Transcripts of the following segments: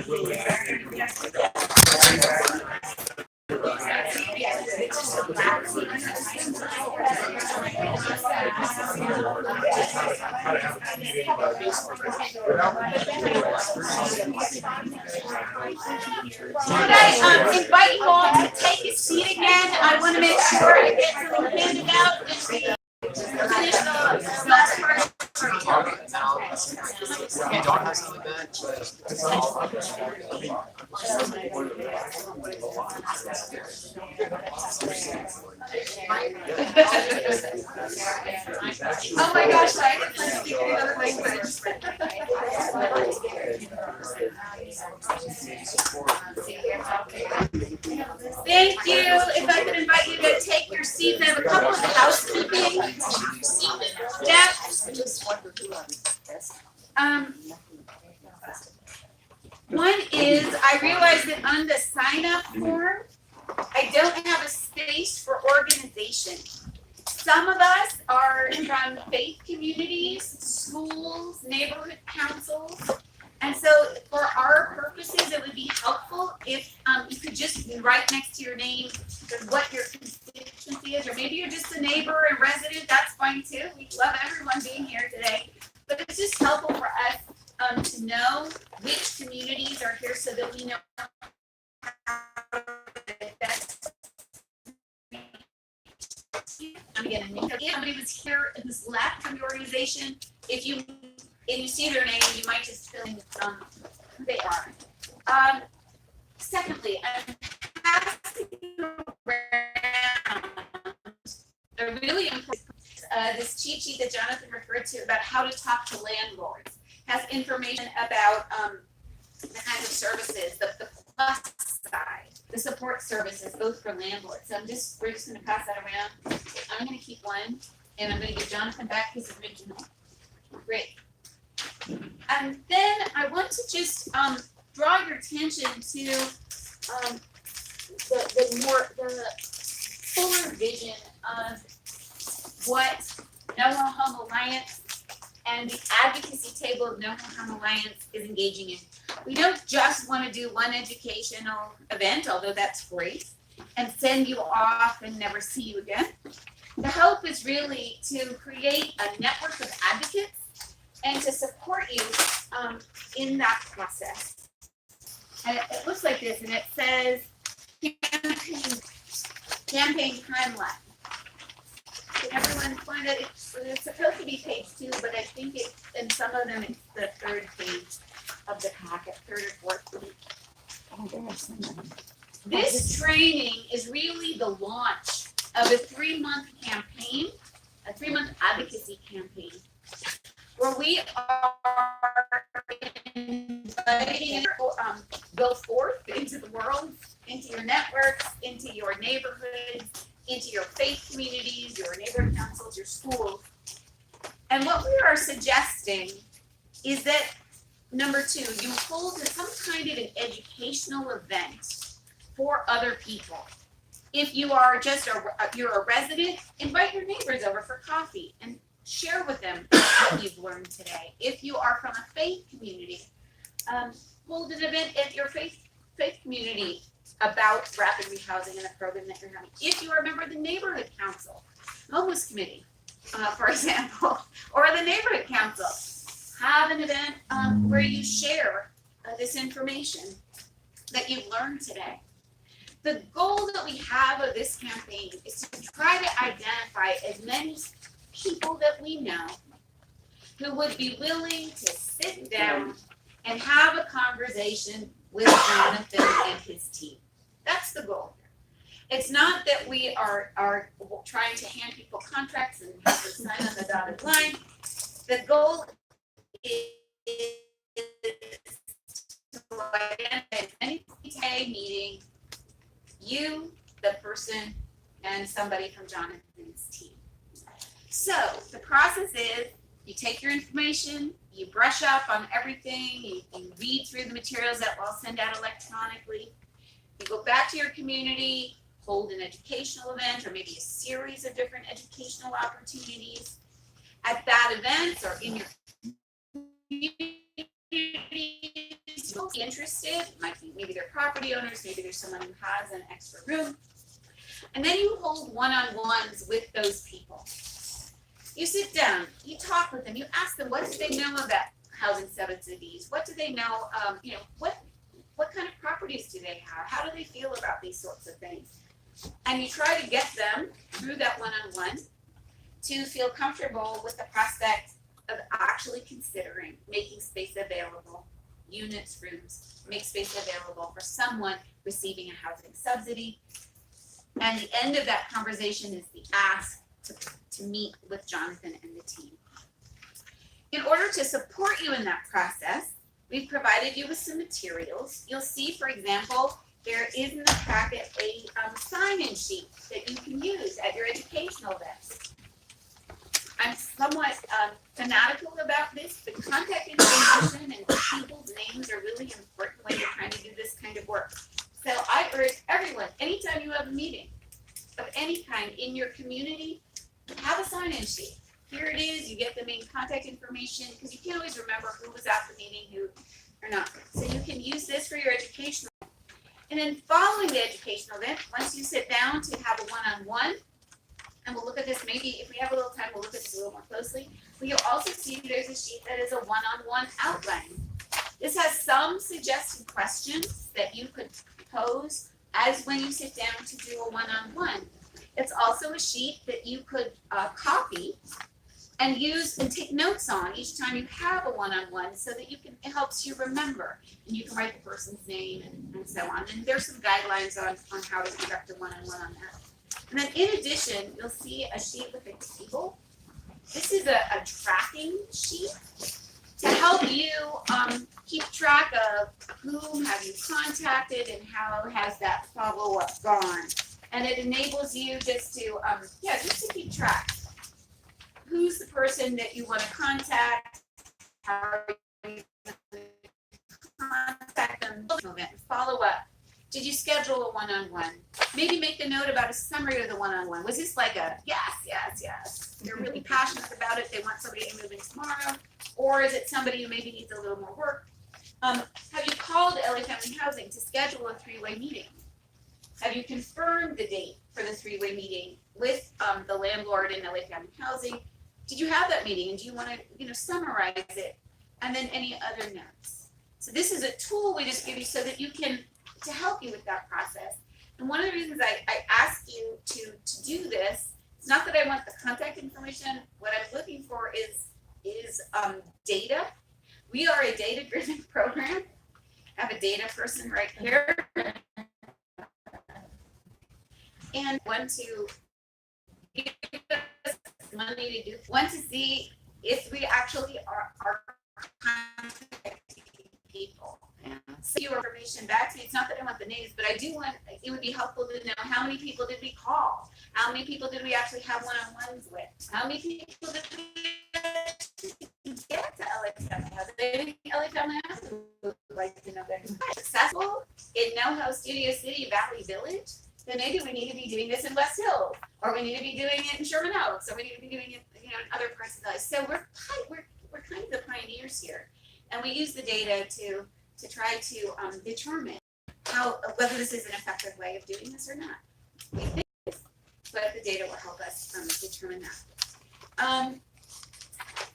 Could I invite you all to take a seat again? I want to make sure I get something handed out and we finish the last part. Oh my gosh, I can speak another language. Thank you. If I could invite you to take your seats, I have a couple of housekeeping steps. One is I realize that on the sign-up form, I don't have a space for organization. Some of us are from faith communities, schools, neighborhood councils. And so for our purposes, it would be helpful if you could just write next to your name what your constituency is, or maybe you're just a neighbor and resident, that's fine too. We love everyone being here today. But it's just helpful for us to know which communities are here so that we know how to best. If somebody was here and who's left from the organization, if you see their name, you might just fill in who they are. Secondly, I'm passing around a really important this cheat sheet that Jonathan referred to about how to talk to landlords. Has information about the kinds of services, the plus side, the support services, both for landlords. So we're just going to pass that around. I'm going to keep one, and I'm going to give Jonathan back his original. Great. And then I want to just draw your attention to the fuller vision of what Noho Home Alliance and the advocacy table of Noho Home Alliance is engaging in. We don't just want to do one educational event, although that's great, and send you off and never see you again. The hope is really to create a network of advocates and to support you in that process. And it looks like this, and it says campaign timeline. Can everyone find it? It's supposed to be page 2, but I think in some of them it's the 3rd page of the packet, 3rd or 4th page. Oh, there's this training is really the launch of a 3-month campaign, a 3-month advocacy campaign, where we are inviting you to go forth into the world, into your networks, into your neighborhoods, into your faith communities, your neighborhood councils, your schools. And what we are suggesting is that, number 2, you hold some kind of an educational event for other people. If you are just you're a resident, invite your neighbors over for coffee and share with them what you've learned today. If you are from a faith community, hold an event at your faith community about rapid rehousing and a program that you're having. If you are a member of the neighborhood council, homeless committee, for example, or the neighborhood council, have an event where you share this information that you've learned today. The goal that we have of this campaign is to try to identify as many people that we know who would be willing to sit down and have a conversation with Jonathan and his team. That's the goal. It's not that we are trying to hand people contracts and have them sign on the dotted line. The goal is to identify any meeting, you, the person, and somebody from Jonathan's team. So the process is you take your information, you brush up on everything, you read through the materials that we'll send out electronically. You go back to your community, hold an educational event or maybe a series of different educational opportunities. At that event or in your community, will be interested, might be maybe they're property owners, maybe there's someone who has an extra room. And then you hold one-on-ones with those people. You sit down, you talk with them, you ask them, what do they know about housing subsidies? What do they know, what kind of properties do they have? How do they feel about these sorts of things? And you try to get them through that one-on-one to feel comfortable with the prospect of actually considering making space available, units, rooms, make space available for someone receiving a housing subsidy. And the end of that conversation is the ask to meet with Jonathan and the team. In order to support you in that process, we've provided you with some materials. You'll see, for example, there is in the packet a sign-in sheet that you can use at your educational desk. I'm somewhat fanatical about this, but contact information and people's names are really important when you're trying to do this kind of work. So I urge everyone, anytime you have a meeting of any kind in your community, have a sign-in sheet. Here it is, you get the main contact information, because you can't always remember who was at the meeting, who or not. So you can use this for your educational. And then following the educational event, once you sit down to have a one-on-one, and we'll look at this, maybe if we have a little time, we'll look at this a little more closely. But you'll also see there's a sheet that is a one-on-one outline. This has some suggested questions that you could pose as when you sit down to do a one-on-one. It's also a sheet that you could copy and use and take notes on each time you have a one-on-one so that you can, it helps you remember. And you can write the person's name and so on. And there's some guidelines on how to conduct a one-on-one on that. And then in addition, you'll see a sheet with a table. This is a tracking sheet to help you keep track of whom have you contacted and how has that follow-up gone. And it enables you just to keep track. Who's the person that you want to contact? How are you going to contact them? Follow up. Did you schedule a one-on-one? Maybe make a note about a summary of the one-on-one. Was this like a yes? They're really passionate about it. They want somebody to move in tomorrow. Or is it somebody who maybe needs a little more work? Have you called LA Family Housing to schedule a three-way meeting? Have you confirmed the date for the three-way meeting with the landlord in LA Family Housing? Did you have that meeting, and do you want to, summarize it? And then any other notes. So this is a tool we just give you so that you can, to help you with that process. And one of the reasons I ask you to do this, it's not that I want the contact information. What I'm looking for is data. We are a data-driven program. I have a data person right here. And want to give us money to do, want to see if we actually are contacting people. So your information back to me. It's not that I want the names, but I do want, it would be helpful to know how many people did we call? How many people did we actually have one-on-ones with? How many people did we actually get to LA Family Housing? LA Family Housing would like to know that. Successful in Noho, Studio City, Valley Village, then maybe we need to be doing this in West Hill, or we need to be doing it in Sherman Oaks, or we need to be doing it, in other parts of the life. So we're kind of the pioneers here, and we use the data to try to determine whether this is an effective way of doing this or not. We think it is, but the data will help us determine that.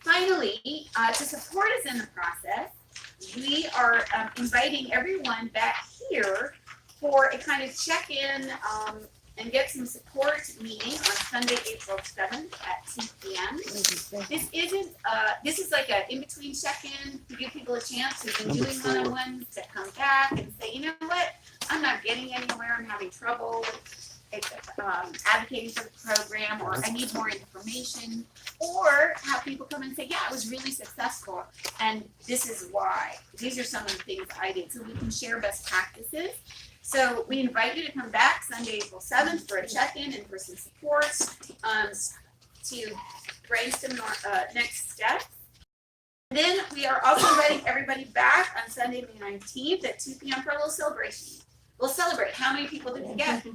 Finally, to support us in the process, we are inviting everyone back here for a kind of check-in and get some support meeting on Sunday, April 7th at 2 p.m. This is like an in-between check-in to give people a chance who've been doing one-on-ones to come back and say, you know what, I'm not getting anywhere, I'm having trouble advocating for the program, or I need more information, or have people come and say, yeah, it was really successful, and this is why. These are some of the things I did, so we can share best practices. So we invite you to come back Sunday, April 7th for a check-in and for some support to brainstorm next steps. Then we are also inviting everybody back on Sunday, May 19th at 2 p.m. for a little celebration. We'll celebrate. How many people did we get?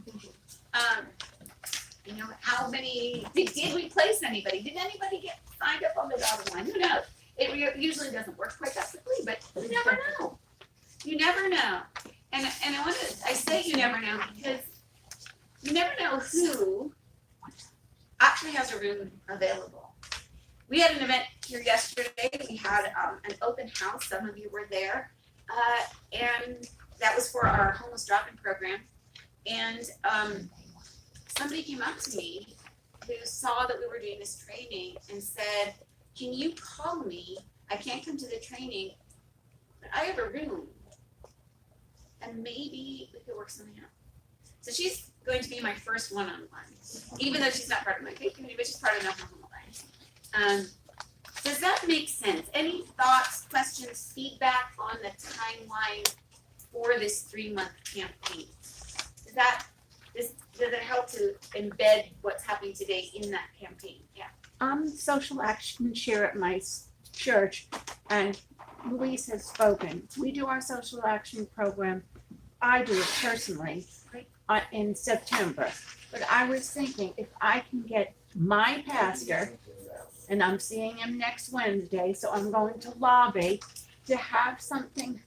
How many, did we place anybody? Did anybody get signed up on the dotted line? Who knows? usually doesn't work quite that quickly, but you never know. You never know. And I say you never know because you never know who actually has a room available. We had an event here yesterday. We had an open house. Some of you were there. And that was for our homeless drop-in program. And somebody came up to me who saw that we were doing this training and said, can you call me? I can't come to the training, but I have a room. And maybe we could work something out. So she's going to be my first one-on-one, even though she's not part of my faith community, but she's part of Noho. Does that make sense? Any thoughts, questions, feedback on the timeline for this 3-month campaign? Does it help to embed what's happening today in that campaign? Yeah. I'm the social action chair at my church, and Louise has spoken. We do our social action program. I do it personally in September. But I was thinking if I can get my pastor, and I'm seeing him next Wednesday, so I'm going to lobby to have something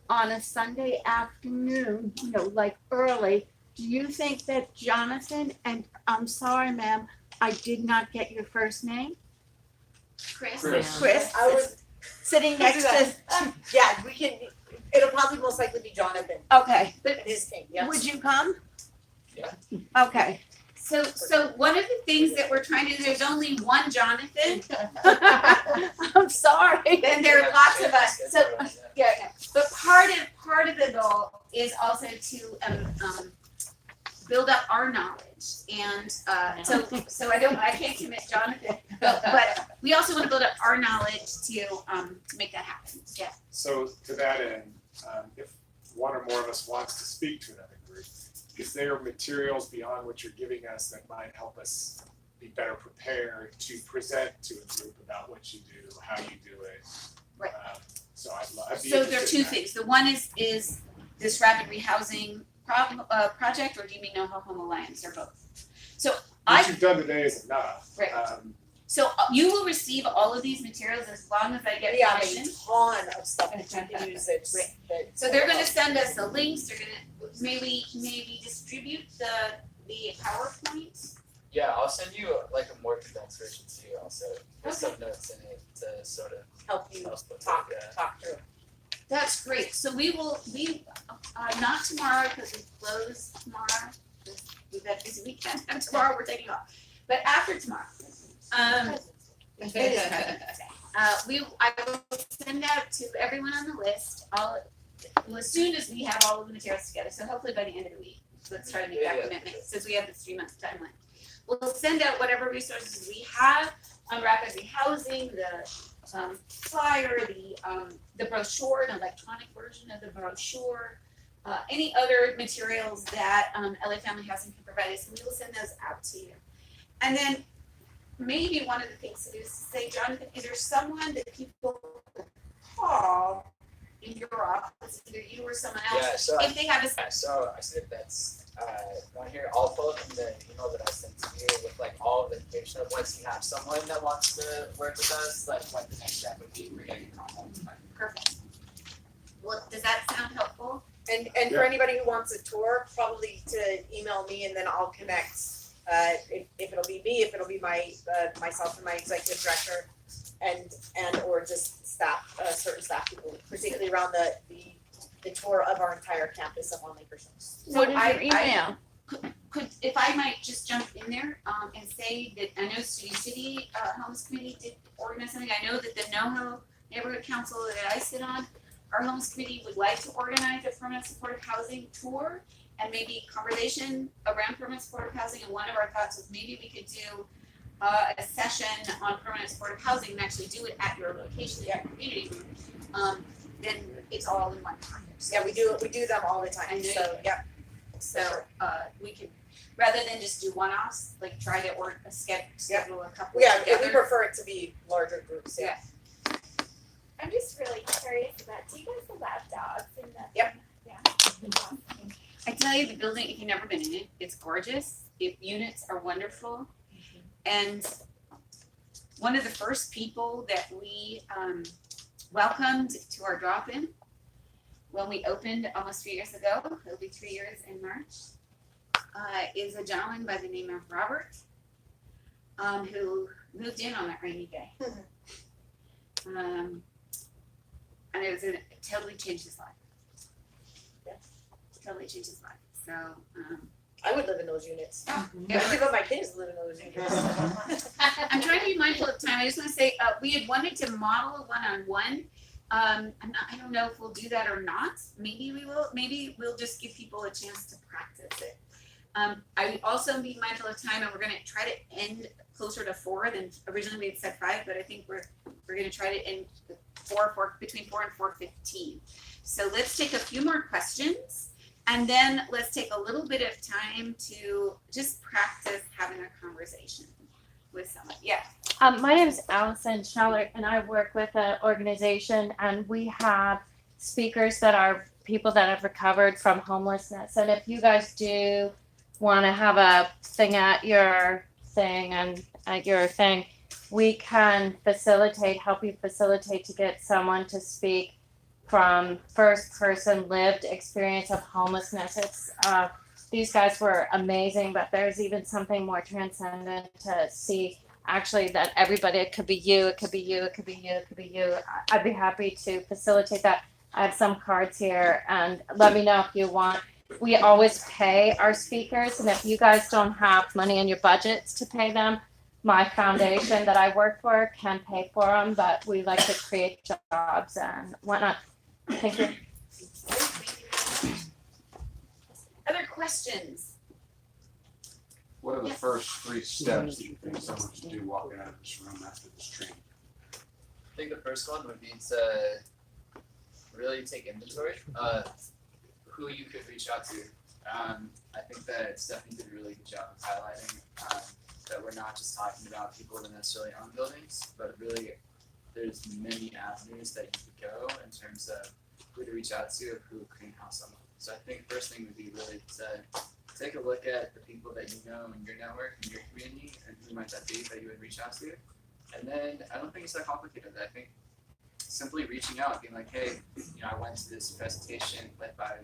on a Sunday afternoon, like early. Do you think that Jonathan, and I'm sorry, ma'am, I did not get your first name? Chris. I was sitting next to. Yeah, we can, it'll probably most likely be Jonathan Okay, and his team, yeah. would you come? Yeah. Okay. So one of the things that we're trying to do, there's only one Jonathan, I'm sorry. and there are lots of us. So yeah, but part of the goal is also to build up our knowledge, and so I can't commit Jonathan, but we also want to build up our knowledge to make that happen. Yeah. So to that end, if one or more of us wants to speak to another group, is there materials beyond what you're giving us that might help us be better prepared to present to a group about what you do, how you do it? Right. So I'd be So there are interested two in that. things. The one is this rapid rehousing project, or do you mean Noho Home Alliance, or both? So What you've done today is enough. Right. So you will receive all of these materials as long as I get We have permission. a ton of stuff that you can use that. So they're gonna send us the links, they're gonna, maybe distribute the PowerPoint. Yeah, I'll send you like a more condensed version too. Also, with some notes in it to sort of Help you help with talk it, through. That's great. So we not tomorrow because we close tomorrow. We've had a busy weekend, and tomorrow we're taking off. But after tomorrow, I will send out to everyone on the list, as soon as we have all of the materials together, so hopefully by the end of the week, let's try to make that commitment, since we have this 3-month timeline. We'll send out whatever resources we have on rapid rehousing, the flyer, the brochure, an electronic version of the brochure, any other materials that LA Family Housing can provide us, and we will send those out to you. And then maybe one of the things to do is to say, Jonathan, is there someone that people could call in your office, either you or someone else, Yeah, so if they have a so I said that's on here. I'll pull up in the email that I sent to you with like all of the information of once you have someone that wants to work with us, like what the next step would be for getting contact. perfect. Well, does that sound helpful? And for anybody who wants a tour, probably to email me and then I'll connect, if it'll be me, if it'll be myself and my executive director and or just staff, certain staff people, particularly around the tour of our entire campus of On Lake Shores. What is your email? Could, if I might just jump in there, and say that I know Studio City, Homeless Committee did organize something. I know that the Noho Neighborhood Council that I sit on, our Homeless Committee would like to organize a permanent supportive housing tour and maybe conversation around permanent supportive housing. And one of our thoughts was maybe we could do a session on permanent supportive housing and actually do it at your location, at your community room. Then it's all in one time. Yeah, we do them all the time, I know so, you do. yeah. So we could, rather than just do one-offs, like try to schedule a couple Yeah, together. we prefer it to be larger groups, yeah. I'm just really curious about, do you guys allow dogs in the? Yep. Yeah. I tell you, the building, if you've never been in it, it's gorgeous. The units are wonderful. And one of the first people that we welcomed to our drop-in when we opened almost 3 years ago. It'll be 3 years in March. Is a gentleman by the name of Robert, who moved in on that rainy day. And it totally changed his life. Yeah. Totally changed his life. So, I would live in those units. yeah. I'd give up my kids to live in those units. I'm trying to be mindful of time. I just want to say, we had wanted to model a one-on-one. I don't know if we'll do that or not. Maybe we will. Maybe we'll just give people a chance to practice it. I also be mindful of time, and we're going to try to end closer to 4 than originally we had said 5, but I think we're going to try to end between 4 and 4:15. So let's take a few more questions, and then let's take a little bit of time to just practice having a conversation with someone. Yeah. My name is Allison Schneller, and I work with an organization, and we have speakers that are people that have recovered from homelessness. And if you guys do want to have a thing at your thing and at your thing, we can help you facilitate to get someone to speak from first person lived experience of homelessness. It's these guys were amazing, but there's even something more transcendent to see actually that everybody, it could be you, it could be you, it could be you, it could be you. I'd be happy to facilitate that. I have some cards here, and let me know if you want. We always pay our speakers, and if you guys don't have money in your budgets to pay them, my foundation that I work for can pay for them, but we like to create jobs and whatnot. Thank you. Other questions? What are the Yes. first 3 steps that you think someone should do walking out of this room after this training? I think the first one would be to really take inventory of who you could reach out to. I think that Stephanie did a really good job of highlighting that we're not just talking about people that necessarily own buildings, but really there's many avenues that you could go in terms of who to reach out to or who can house someone. So I think the first thing would be really to take a look at the people that you know in your network, in your community, and who might that be that you would reach out to. And then I don't think it's that complicated. I think simply reaching out, being like, hey, I went to this presentation led by,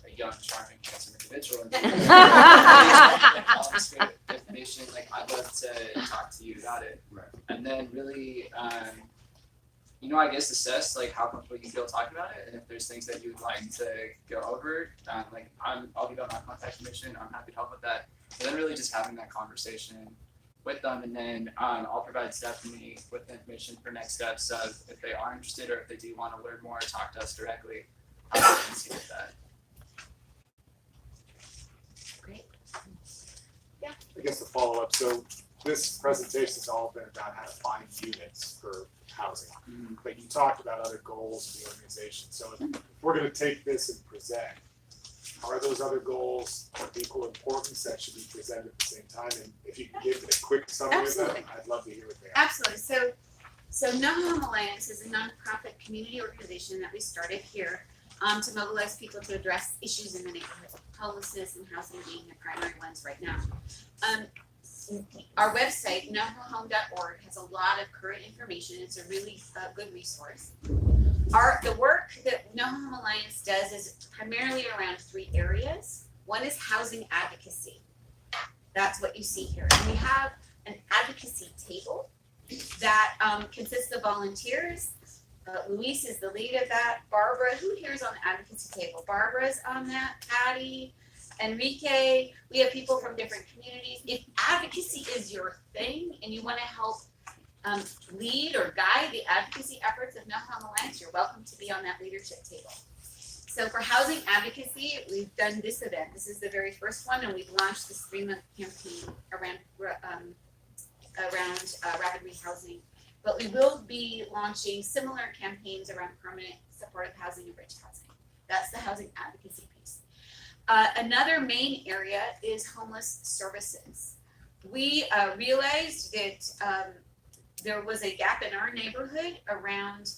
a young, charming, handsome individual, and all this great information. Like, I'd love to talk to you about it. Right. And then really, I guess assess like how comfortable you feel talking about it, and if there's things that you would like to go over, I'll give out my contact information. I'm happy to help with that. But then really just having that conversation with them, and then I'll provide Stephanie with information for next steps of if they are interested or if they do want to learn more, talk to us directly. And see with that. Great. I guess the follow-up, so this presentation's all been about how to find units for housing. But you talked about other goals of the organization, so if we're gonna take this and present, are those other goals of equal importance that should be presented at the same time? And if you can give a quick summary of them, Absolutely. I'd love to hear what they are. Absolutely. So Noho Alliance is a nonprofit community organization that we started here to mobilize people to address issues in the neighborhood, homelessness and housing being the primary ones right now. Our website, nohohome.org, has a lot of current information. It's a really good resource. The work that No Home Alliance does is primarily around 3 areas. One is housing advocacy. That's what you see here. And we have an advocacy table that consists of volunteers. Luis is the lead of that. Barbara, who here is on the advocacy table? Barbara's on that. Patty, Enrique. We have people from different communities. If advocacy is your thing and you want to help lead or guide the advocacy efforts of No Home Alliance, you're welcome to be on that leadership table. So for housing advocacy, we've done this event. This is the very first one, and we've launched this 3-month campaign around rapid rehousing. But we will be launching similar campaigns around permanent supportive housing and bridge housing. That's the housing advocacy piece. Another main area is homeless services. We realized that there was a gap in our neighborhood around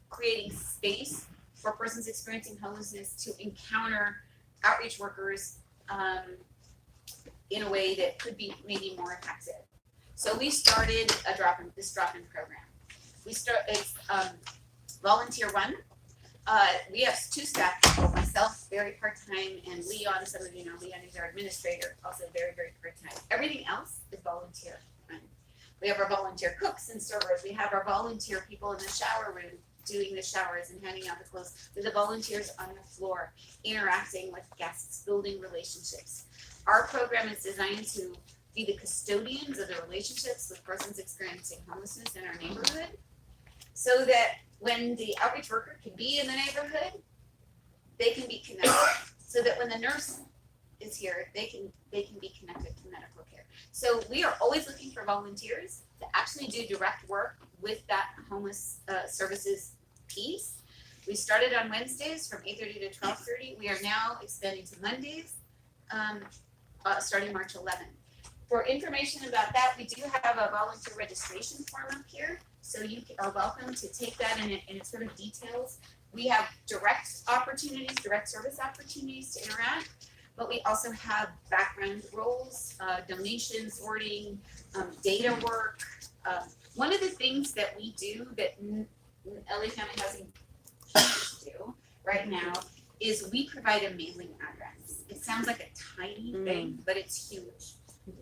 creating space for persons experiencing homelessness to encounter outreach workers in a way that could be maybe more effective. So we started this drop-in program. It's volunteer run. We have 2 staff people, myself, very part-time, and Leon, some of you know, Leon is our administrator, also very, very part-time. Everything else is volunteer run. We have our volunteer cooks and servers. We have our volunteer people in the shower room doing the showers and handing out the clothes. With the volunteers on the floor, interacting with guests, building relationships. Our program is designed to be the custodians of the relationships with persons experiencing homelessness in our neighborhood, so that when the outreach worker can be in the neighborhood, they can be connected. So that when the nurse is here, they can be connected to medical care. So we are always looking for volunteers to actually do direct work with that homeless services piece. We started on Wednesdays from 8:30 to 12:30. We are now expanding to Mondays, starting March 11th. For information about that, we do have a volunteer registration form up here. So you are welcome to take that and it sort of details. We have direct service opportunities to interact, but we also have background roles, donation sorting, data work. One of the things that we do that LA County hasn't do right now is we provide a mailing address. It sounds like a tiny thing, but it's huge.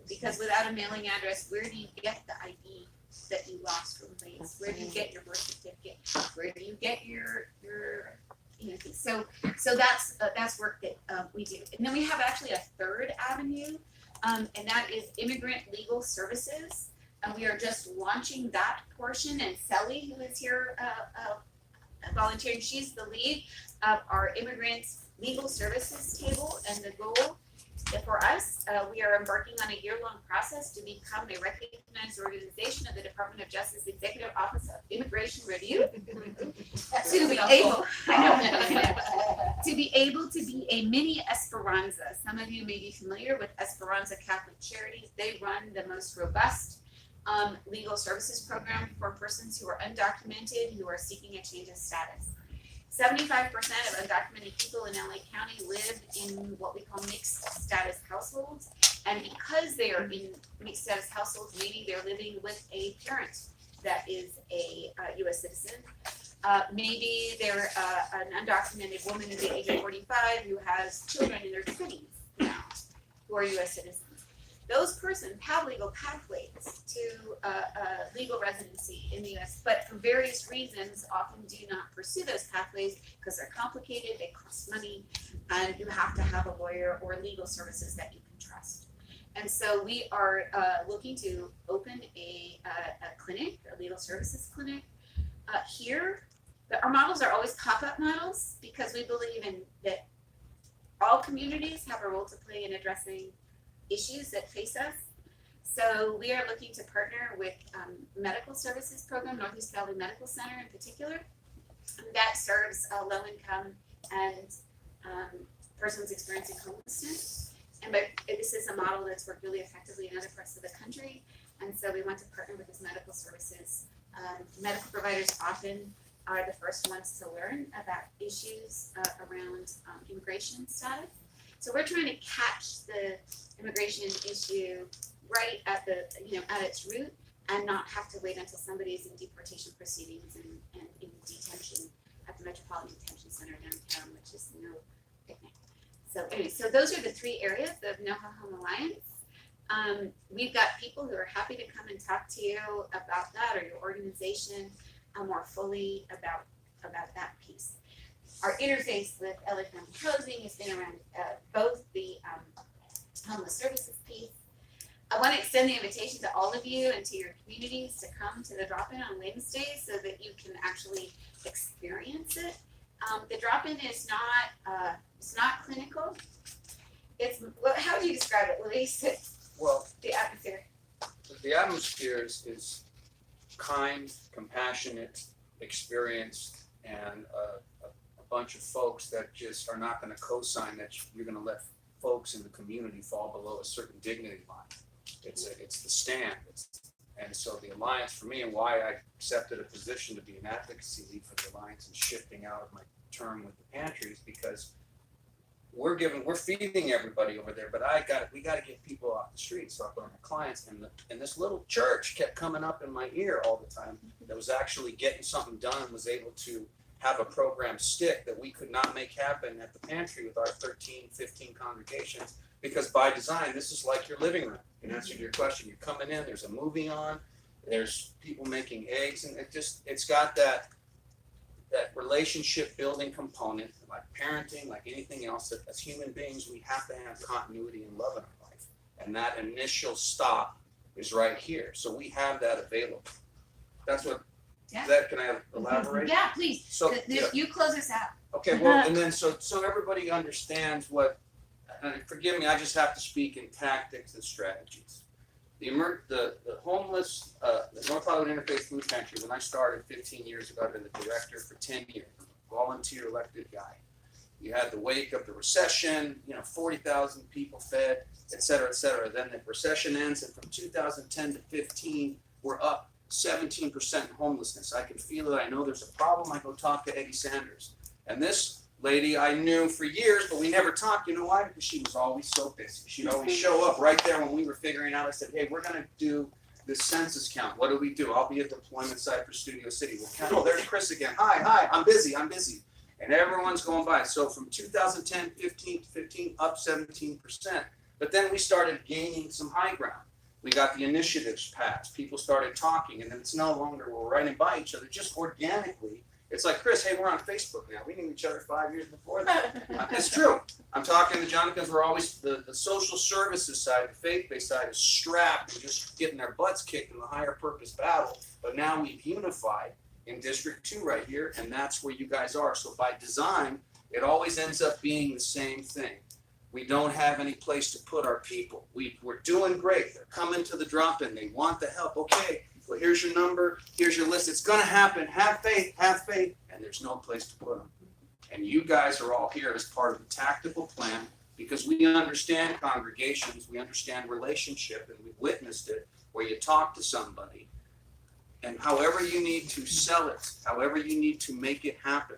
Because without a mailing address, where do you get the ID that you lost from place? Where do you get your birth certificate? Where do you get your so that's work that we do. And then we have actually a third avenue, and that is immigrant legal services. We are just launching that portion, and Sally, who is here volunteering, she's the lead of our immigrant legal services table. And the goal for us, we are embarking on a year-long process to become a recognized organization of the Department of Justice Executive Office of Immigration Review. To be able to be a mini Esperanza. Some of you may be familiar with Esperanza Catholic Charities. They run the most robust legal services program for persons who are undocumented, who are seeking a change of status. 75% of undocumented people in LA County live in what we call mixed status households. And because they are in mixed status households, maybe they're living with a parent that is a US citizen. Maybe they're an undocumented woman at the age of 45 who has children in their 20s now who are US citizens. Those persons have legal pathways to legal residency in the US, but for various reasons often do not pursue those pathways because they're complicated, they cost money, and you have to have a lawyer or legal services that you can trust. And so we are looking to open a clinic, a legal services clinic here. Our models are always pop-up models because we believe in that all communities have a role to play in addressing issues that face us. So we are looking to partner with medical services program, Northeast Valley Medical Center in particular, that serves low income and persons experiencing homelessness. And but this is a model that's worked really effectively in other parts of the country. And so we want to partner with this medical services. Medical providers often are the first ones to learn about issues around immigration status. So we're trying to catch the immigration issue right at at its root and not have to wait until somebody's in deportation proceedings and in detention at the Metropolitan Detention Center downtown, which is no picnic. So anyway, so those are the 3 areas of Noho Home Alliance. We've got people who are happy to come and talk to you about that or your organization more fully about that piece. Our interface with LA County Housing has been around both the homeless services piece. I want to extend the invitation to all of you and to your communities to come to the drop-in on Wednesdays so that you can actually experience it. The drop-in is not it's not clinical. It's how do you describe it, Luis? Well, The atmosphere. the atmosphere is kind, compassionate, experienced, and a bunch of folks that just are not going to co-sign that you're going to let folks in the community fall below a certain dignity line. It's the stand. And so the Alliance for me, and why I accepted a position to be an advocacy lead for the Alliance and shifting out of my term with the pantries, because we're feeding everybody over there, but we gotta get people off the street. So I put on my clients, and this little church kept coming up in my ear all the time that was actually getting something done and was able to have a program stick that we could not make happen at the pantry with our 13, 15 congregations, because by design, this is like your living room. In answer to your question, you're coming in, there's a movie on, there's people making eggs, and it's got that relationship building component, like parenting, like anything else, that as human beings, we have to have continuity and love in our life. And that initial stop is right here. So we have that available. That's what, Yeah. can I elaborate? Yeah, please. So, yeah. You close us out. Okay, well, and then so everybody understands what, and forgive me, I just have to speak in tactics and strategies. The homeless, the North Hollywood Interfaith Food Pantry, when I started 15 years ago, I've been the director for 10 years, volunteer elected guy. You had the wake of the recession, 40,000 people fed, et cetera, et cetera. Then the recession ends, and from 2010 to 15, we're up 17% in homelessness. I can feel it. I know there's a problem. I go talk to Eddie Sanders. And this lady I knew for years, but we never talked. You know why? Because she was always so busy. She'd always show up right there when we were figuring out. I said, hey, we're going to do this census count. What do? I'll be at deployment site for Studio City. Oh, there's Chris again. Hi, I'm busy. And everyone's going by. So from 2010, 15, up 17%. But then we started gaining some high ground. We got the initiatives passed. People started talking, and then it's no longer we're running by each other, just organically. It's like, Chris, hey, we're on Facebook now. We knew each other 5 years before that. It's true. I'm talking to John because we're always, the social services side, the faith-based side is strapped and just getting their butts kicked in the higher purpose battle. But now we've unified in District 2 right here, and that's where you guys are. So by design, it always ends up being the same thing. We don't have any place to put our people. We're doing great. They're coming to the drop-in. They want the help. Okay. Well, here's your number, here's your list. It's going to happen. Have faith. And there's no place to put them. And you guys are all here as part of the tactical plan because we understand congregations, we understand relationship, and we've witnessed it where you talk to somebody, and however you need to sell it, however you need to make it happen,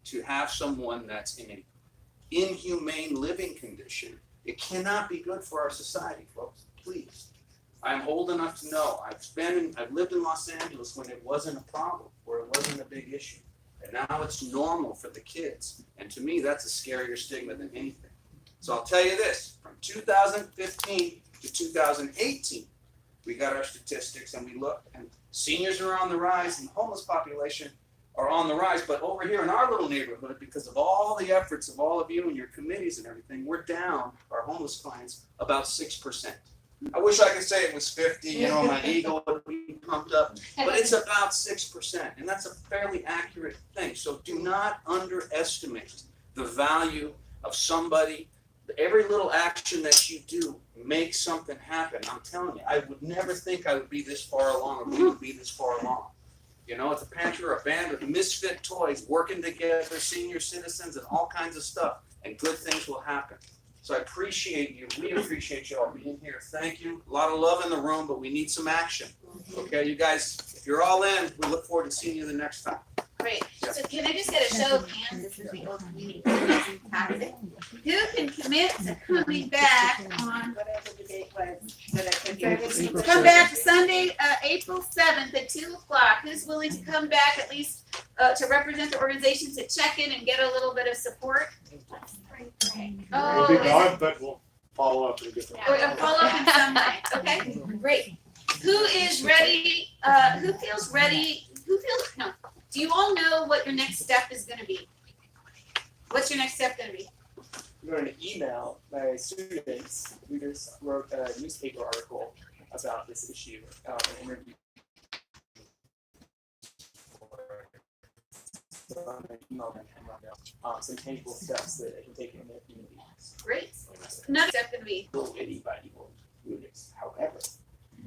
to have someone that's in an inhumane living condition, it cannot be good for our society, folks. Please. I'm old enough to know. I've lived in Los Angeles when it wasn't a problem, where it wasn't a big issue. And now it's normal for the kids. And to me, that's a scarier stigma than anything. So I'll tell you this, from 2015 to 2018, we got our statistics and we looked, and seniors are on the rise and the homeless population are on the rise. But over here in our little neighborhood, because of all the efforts of all of you and your committees and everything, we're down, our homeless clients, about 6%. I wish I could say it was 50, my ego would be pumped up, but it's about 6%, and that's a fairly accurate thing. So do not underestimate the value of somebody. Every little action that you do makes something happen. I'm telling you, I would never think I would be this far along, or we would be this far along. It's a pantry or a band with misfit toys working together, senior citizens, and all kinds of stuff, and good things will happen. So I appreciate you. We appreciate you all being here. Thank you. A lot of love in the room, but we need some action. Okay, you guys, if you're all in, we look forward to seeing you the next time. Great. So can I just get a show of hands? This is the open meeting. Who can commit to coming back on whatever the date was that I could do? Come back Sunday, April 7th at 2:00. Who's willing to come back at least to represent the organization, to check in and get a little bit of support? We'll be gone, but we'll follow up in a different way. We'll follow up in some way. Okay, great. Who is ready? Who feels ready? No. Do you all know what your next step is going to be? What's your next step going to be? I'm going to email my students. We just wrote a newspaper article about this issue, an interview. So I'm going to email them and run down some tangible steps that they can take in their communities. Great. Another step going to be. Anybody will do this. However,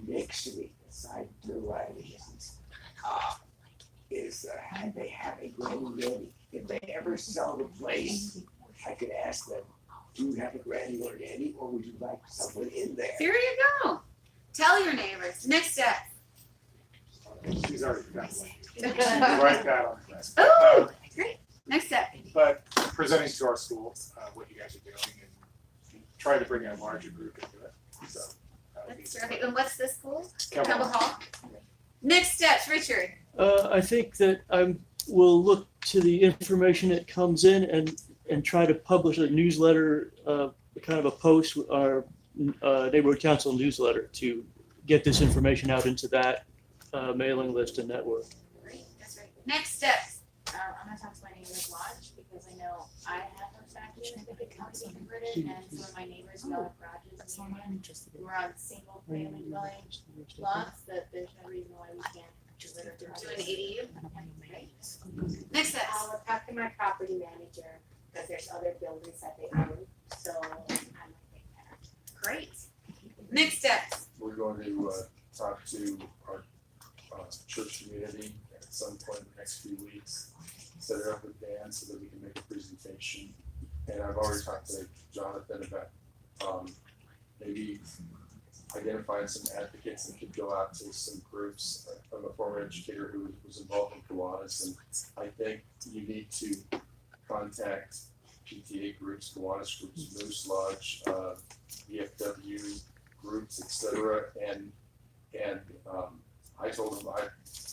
next week, aside to the violations, is they have a granny nanny. If they ever sell the place, I could ask them, do you have a granny or nanny, or would you like someone in there? There you go. Tell your neighbors. Next step. She's already got one. Write that on the list. Oh, great. Next step. But presenting to our schools, what you guys are doing and trying to bring a larger group into it, so. that'll be That's terrific. And what's the school? Campbell Campbell Hall. Hall? Next steps, Richard. I think that will look to the information that comes in and try to publish a newsletter, kind of a post, our neighborhood council newsletter to get this information out into that mailing list and network. Great, that's right. Next steps. I'm gonna talk to my neighbor's lodge because I know I have a backyard that could come be converted and some of my neighbors who have garages in the area. We're on single family dwelling lots that there's no reason why we can't convert it Do an to ADU. Next steps. I'll talk to my property manager because there's other buildings that they own, so I might take that. Great. Next steps. We're going to talk to our church community at some point in the next few weeks, set it up with Dan so that we can make a presentation. And I've already talked to Jonathan about maybe identifying some advocates that could go out to some groups. I'm a former educator who was involved in Kiwanis, and I think you need to contact PTA groups, Kiwanis groups, Moose Lodge, VFW groups, etc. And I told him I'd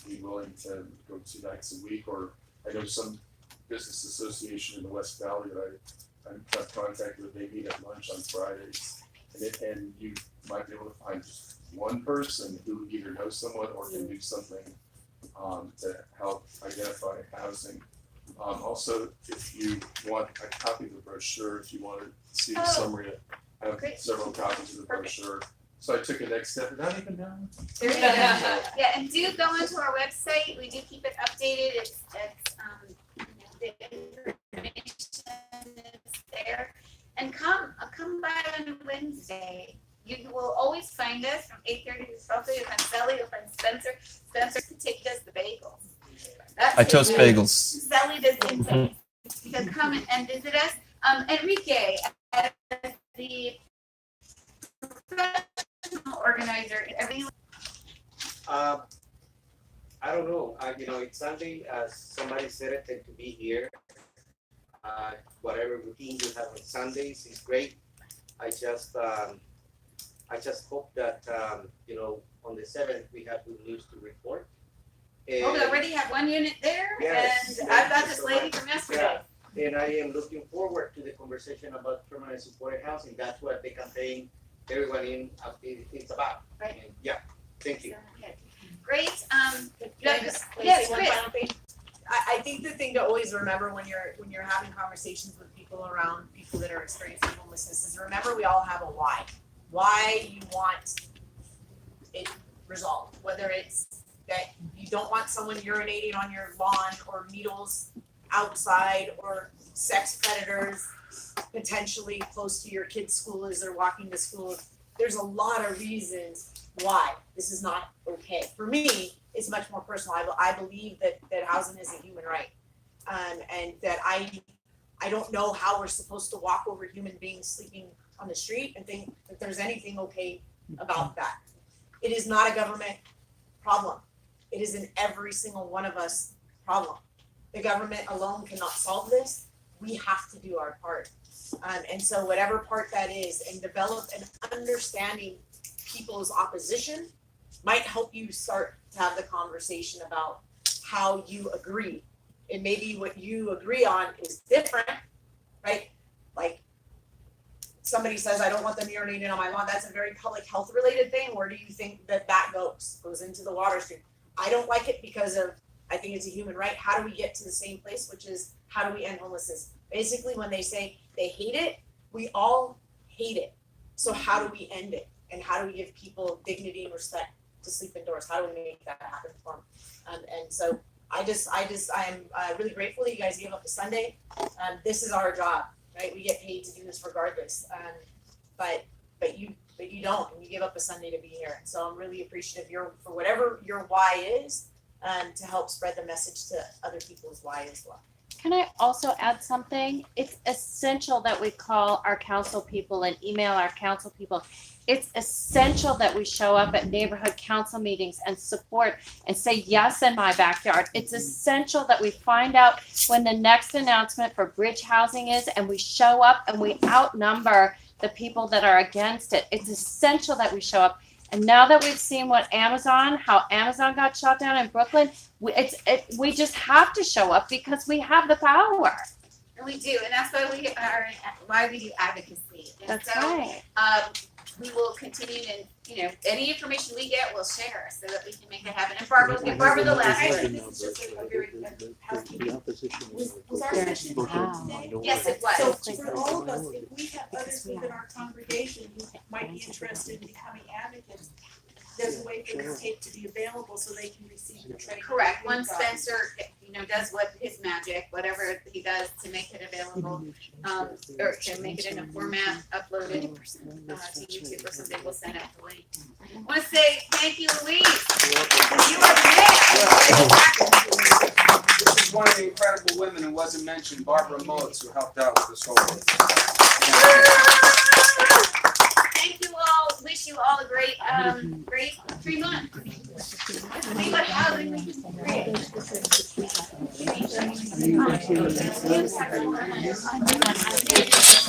be willing to go 2 nights a week, or I know some business association in the West Valley that I'm contacted with, they meet at lunch on Fridays. And you might be able to find just one person who either knows someone or can do something to help identify housing. Also, if you want a copy of the brochure, if you want to see the summary, I have Great. several copies of the brochure. So I took a next step, not even down. There you go. Yeah, and do go onto our website. We do keep it updated. It's the information is there. And come by on Wednesday. You will always find us from 8:30 to 12:30. You'll find Sally, you'll find Spencer. Spencer can take us the bagels. That's I toast it. bagels. Sally does insane. Because come and visit us. Enrique, as the professional organizer, everything. I don't know. It's Sunday, as somebody said it, and to be here. Whatever routine you have on Sundays is great. I just hope that on the 7th we have good news to report. We already have one unit there, Yes, and I've got thank you this so lady much. from yesterday. And I am looking forward to the conversation about permanent supported housing. That's what the campaign everyone in it's about. Right. And yeah, thank you. Great. Can I just Yes, say one Chris. final thing? I think the thing to always remember when you're having conversations with people around people that are experiencing homelessness is remember we all have a why. Why you want it resolved, whether it's that you don't want someone urinating on your lawn or needles outside or sex predators potentially close to your kid's school as they're walking to school. There's a lot of reasons why this is not okay. For me, it's much more personal. I believe that housing is a human right. And that I don't know how we're supposed to walk over human beings sleeping on the street and think that there's anything okay about that. It is not a government problem. It is an every single one of us problem. The government alone cannot solve this. We have to do our part. And so whatever part that is, and develop an understanding people's opposition might help you start to have the conversation about how you agree. And maybe what you agree on is different, right? Like somebody says, I don't want them urinating on my lawn. That's a very public health related thing. Where do you think that goes into the water stream? I don't like it because I think it's a human right. How do we get to the same place, which is how do we end homelessness? Basically, when they say they hate it, we all hate it. So how do we end it? And how do we give people dignity and respect to sleep indoors? How do we make that happen for them? And so I am really grateful that you guys gave up a Sunday. This is our job, right? We get paid to do this regardless. But you don't, and you give up a Sunday to be here. So I'm really appreciative for whatever your why is, to help spread the message to other people's why as well. Can I also add something? It's essential that we call our council people and email our council people. It's essential that we show up at neighborhood council meetings and support and say yes in my backyard. It's essential that we find out when the next announcement for bridge housing is and we show up and we outnumber the people that are against it. It's essential that we show up. And now that we've seen how Amazon got shot down in Brooklyn, we just have to show up because we have the power. And we do, and that's why we do advocacy. And That's so, right. we will continue to, any information we get, we'll share so that we can make it happen. And Barbara, we'll give Barbara the last word. This is just a very good housekeeping. Was our Very session wow. today? Yes, it was. So for all of us, if we have others within our congregation who might be interested in becoming advocates, there's a way for this tape to be available so they can receive the training. Correct. Once Spencer, does what his magic, whatever he does to make it available, or to make it in a format, upload it to YouTube or something, we'll send out the link. I want to say thank you, Louise. You are the man. This is one of the incredible women who wasn't mentioned, Barbara Motes, who helped out with this whole. Thank you all. Wish you all a great 3 months. See what housing we can create.